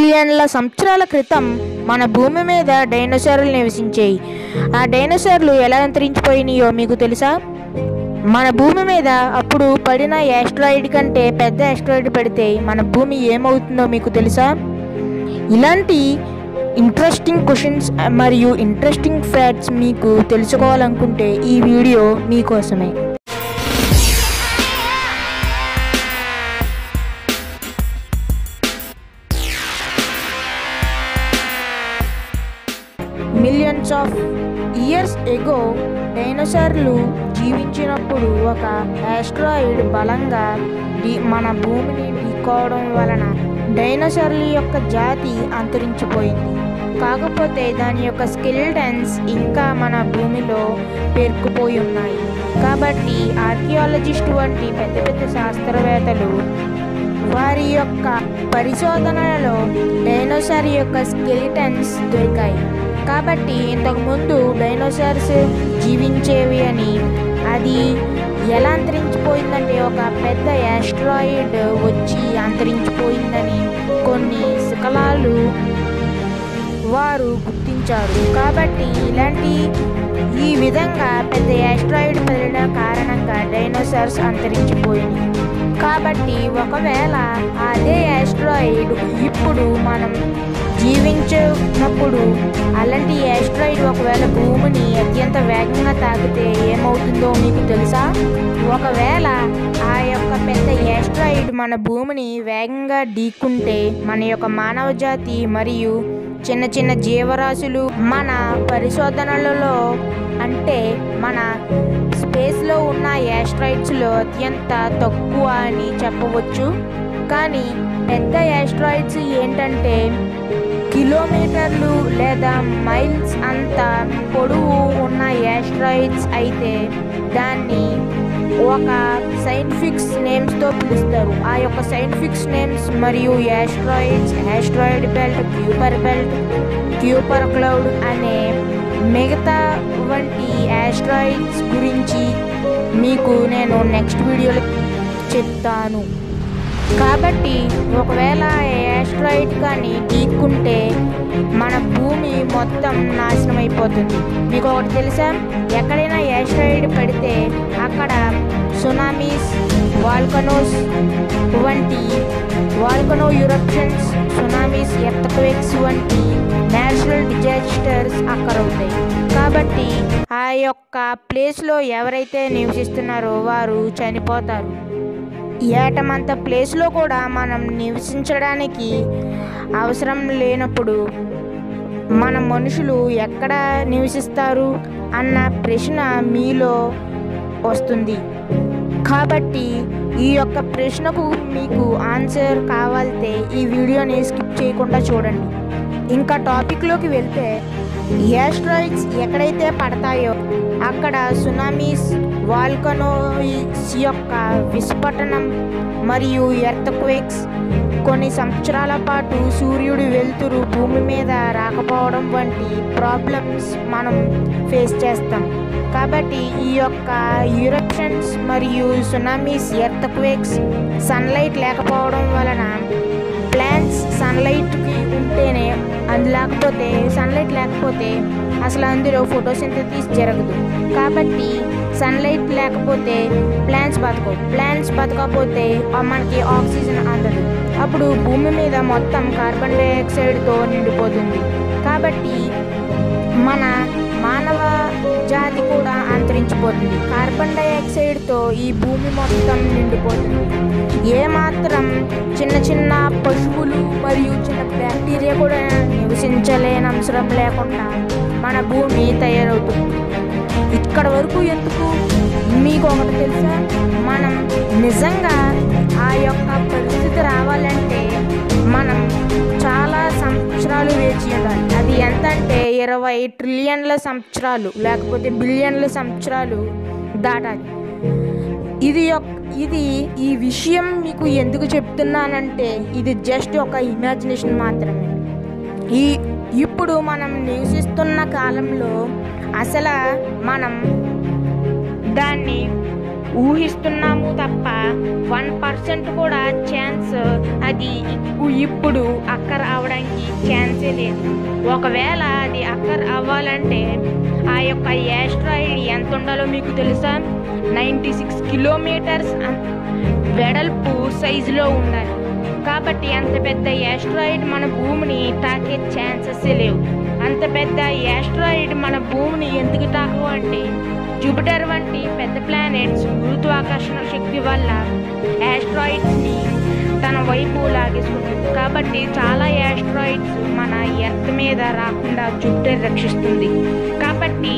బిలియన్ల సంవత్సరాల క్రితం మన భూమి మీద డైనోసార్లు నివసించాయి. ఆ డైనోసార్లు ఎలా అంతరించిపోయినాయో మీకు తెలుసా? మన భూమి మీద అప్పుడు పడిన యాస్ట్రాయిడ్ కంటే పెద్ద యాస్ట్రాయిడ్ పడితే మన భూమి ఏమవుతుందో మీకు తెలుసా? ఇలాంటి ఇంట్రెస్టింగ్ క్వశ్చన్స్ మరియు ఇంట్రెస్టింగ్ ఫ్యాక్ట్స్ మీకు తెలుసుకోవాలనుకుంటే ఈ వీడియో మీకోసమే. మిలియన్స్ ఆఫ్ ఇయర్స్ ఎగో డైనోసార్లు జీవించినప్పుడు ఒక యాస్ట్రాయిడ్ బలంగా మన భూమిని ఢీకోవడం వలన డైనోసార్ల యొక్క జాతి అంతరించిపోయింది. కాకపోతే దాని యొక్క స్కెలిటన్స్ ఇంకా మన భూమిలో పేరుకుపోయి ఉన్నాయి. కాబట్టి ఆర్కియాలజిస్ట్ వంటి పెద్ద పెద్ద శాస్త్రవేత్తలు వారి యొక్క పరిశోధనలలో డైనోసార్ యొక్క స్కెలిటన్స్ దొరికాయి. కాబట్టి ఇంతకుముందు డైనోసార్స్ జీవించేవి అని, అది ఎలా అంతరించిపోయిందంటే ఒక పెద్ద యాస్ట్రాయిడ్ వచ్చి అంతరించిపోయిందని కొన్ని శకలాలు వారు గుర్తించారు. కాబట్టి ఈ విధంగా పెద్ద యాస్ట్రాయిడ్ పడిన కారణంగా డైనోసార్స్ అంతరించిపోయింది. కాబట్టి ఒకవేళ అదే యాస్ట్రాయిడ్ ఇప్పుడు మనం జీవించినప్పుడు అలాంటి యాస్ట్రాయిడ్ ఒకవేళ భూమిని అత్యంత వేగంగా తాకితే ఏమవుతుందో మీకు తెలుసా? ఒకవేళ ఆ యొక్క పెద్ద యాస్ట్రాయిడ్ మన భూమిని వేగంగా ఢీకుంటే మన యొక్క మానవ జాతి మరియు చిన్న చిన్న జీవరాశులు మన పరిశోధనలలో అంటే మన స్పేస్లో ఉన్న యాస్ట్రాయిడ్స్లో అత్యంత తక్కువ అని చెప్పవచ్చు. కానీ పెద్ద యాస్ట్రాయిడ్స్ ఏంటంటే కిలోమీటర్లు లేదా మైల్స్ అంత పొడవు ఉన్న యాస్ట్రాయిడ్స్ అయితే దాన్ని ఒక సైంటిఫిక్ నేమ్స్తో పిలుస్తారు. ఆ యొక్క సైంటిఫిక్ నేమ్స్ మరియు యాస్ట్రాయిడ్ బెల్ట్, క్యూపర్ క్లౌడ్ అనే మిగతా వంటి యాస్ట్రాయిడ్స్ గురించి మీకు నేను నెక్స్ట్ వీడియోలో చెప్తాను. కాబట్టి ఒకవేళ యాస్ట్రాయిడ్ కానీ ఢీకుంటే మన భూమి మొత్తం నాశనం అయిపోతుంది. మీకు ఒకటి తెలుసా? ఎక్కడైనా యాస్ట్రాయిడ్ పడితే అక్కడ సునామీస్, వాల్కనోస్ వంటి వాల్కనో యూరప్షన్స్, సునామీస్, ఎర్త్క్వేక్స్ వంటి నేచురల్ డిజాస్టర్స్ అక్కరవుతాయి. కాబట్టి ఆ యొక్క ప్లేస్లో ఎవరైతే నివసిస్తున్నారో వారు చనిపోతారు. ఏటమంత ప్లేస్లో కూడా మనం నివసించడానికి అవసరం లేనప్పుడు మన మనుషులు ఎక్కడ నివసిస్తారు అన్న ప్రశ్న మీలో వస్తుంది. కాబట్టి ఈ యొక్క ప్రశ్నకు మీకు ఆన్సర్ కావాలంటే ఈ వీడియోని స్కిప్ చేయకుండా చూడండి. ఇంకా టాపిక్లోకి వెళ్తే యాస్ట్రాయిడ్స్ ఎక్కడైతే పడతాయో అక్కడ సునామీస్, వాల్కనోస్ యొక్క విస్ఫోటనం మరియు ఎర్త్క్వేక్స్, కొన్ని సంవత్సరాల పాటు సూర్యుడి వెలుతురు భూమి మీద రాకపోవడం వంటి ప్రాబ్లమ్స్ మనం ఫేస్ చేస్తాం. కాబట్టి ఈ యొక్క యూరప్షన్స్ మరియు సునామీస్, ఎర్త్క్వేక్స్ సన్లైట్ లేకపోవడం వలన ప్లాంట్స్ సన్లైట్కి ఉంటేనే, అది లేకపోతే సన్లైట్ లేకపోతే అసలు అందులో ఫోటోసింథసిస్ జరగదు. కాబట్టి సన్లైట్ లేకపోతే ప్లాంట్స్ బతకపోతే మనకి ఆక్సిజన్ అందదు. అప్పుడు భూమి మీద మొత్తం కార్బన్ డైఆక్సైడ్తో నిండిపోతుంది. కాబట్టి మన మానవ జాతి కూడా అంతరించిపోతుంది. కార్బన్ డైఆక్సైడ్తో ఈ భూమి మొత్తం నిండిపోతుంది. ఏమాత్రం చిన్న చిన్న పశువులు మరియు చిన్న బ్యాక్టీరియా కూడా నివసించలేని అవసరం లేకుండా మన భూమి తయారవుతుంది. ఇక్కడ వరకు ఎందుకు? మీకు ఒకటి తెలుసా? మనం నిజంగా ఆ యొక్క పరిస్థితి రావాలంటే మనం చాలా సంవత్సరాలు వేచి ఉండాలి. అది ఎంత అంటే 20 ట్రిలియన్ల సంవత్సరాలు లేకపోతే బిలియన్ల సంవత్సరాలు దాటాలి. ఈ విషయం మీకు ఎందుకు చెప్తున్నానంటే ఇది జస్ట్ ఒక ఇమాజినేషన్ మాత్రమే. ఇప్పుడు మనం నివసిస్తున్న కాలంలో అసలు మనం దాన్ని ఊహిస్తున్నాము తప్ప 1% కూడా ఛాన్స్ అది ఇప్పుడు అక్కర్ అవడానికి ఛాన్సే లేదు. ఒకవేళ అది అక్కర్ అవ్వాలంటే ఆ యొక్క యాస్ట్రాయిడ్ ఎంత ఉండాలో మీకు తెలుసా? 96 కిలోమీటర్స్ వెడల్పు సైజులో ఉండాలి. కాబట్టి అంత పెద్ద యాస్ట్రాయిడ్ మన భూమిని తాకే ఛాన్సెస్ లేవు. అంత పెద్ద యాస్ట్రాయిడ్ మన భూమిని ఎందుకు తాకు అంటే జూపిటర్ వంటి పెద్ద ప్లానెట్స్ గురుత్వాకర్షణ శక్తి వల్ల యాస్ట్రాయిడ్స్ని తన వైపు లాగేసుకుంటుంది. కాబట్టి చాలా యాస్ట్రాయిడ్స్ మన ఎర్త్ మీద రాకుండా జూపిటర్ రక్షిస్తుంది. కాబట్టి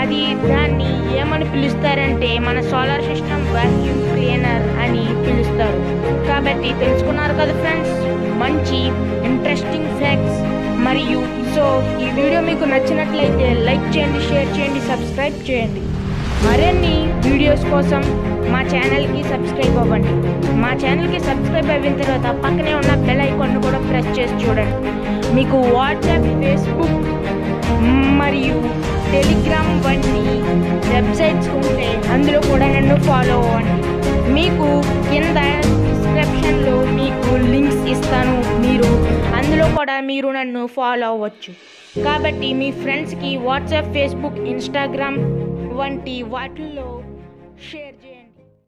అది దాన్ని ఏమని పిలుస్తారంటే మన సోలార్ సిస్టమ్ వాక్యూమ్ క్లీనర్ అని పిలుస్తారు. కాబట్టి తెలుసుకున్నారు కదా ఫ్రెండ్స్, మంచి ఇంట్రెస్టింగ్ ఫ్యాక్ట్స్. మరియు సో ఈ వీడియో మీకు నచ్చినట్లయితే లైక్ చేయండి, షేర్ చేయండి, సబ్స్క్రైబ్ చేయండి. మరిన్ని వీడియోస్ కోసం మా ఛానల్కి సబ్స్క్రైబ్ అవ్వండి. మా ఛానల్కి సబ్స్క్రైబ్ అయిన తర్వాత పక్కనే ఉన్న బెల్ ఐకాన్ కూడా ప్రెస్ చేసి చూడండి. మీకు వాట్సాప్, ఫేస్బుక్ మరియు టెలిగ్రామ్ వంటి వెబ్సైట్స్ ఉంటే అందులో కూడా నన్ను ఫాలో అవ్వండి. మీకు కింద డిస్క్రిప్షన్లో మీకు లింక్స్ ఇస్తాను, అందులో కూడా మీరు నన్ను ఫాలో అవ్వచ్చు. కాబట్టి మీ ఫ్రెండ్స్కి వాట్సాప్, ఫేస్బుక్, ఇన్స్టాగ్రామ్ వంటి వాటిల్లో షేర్ చేయండి.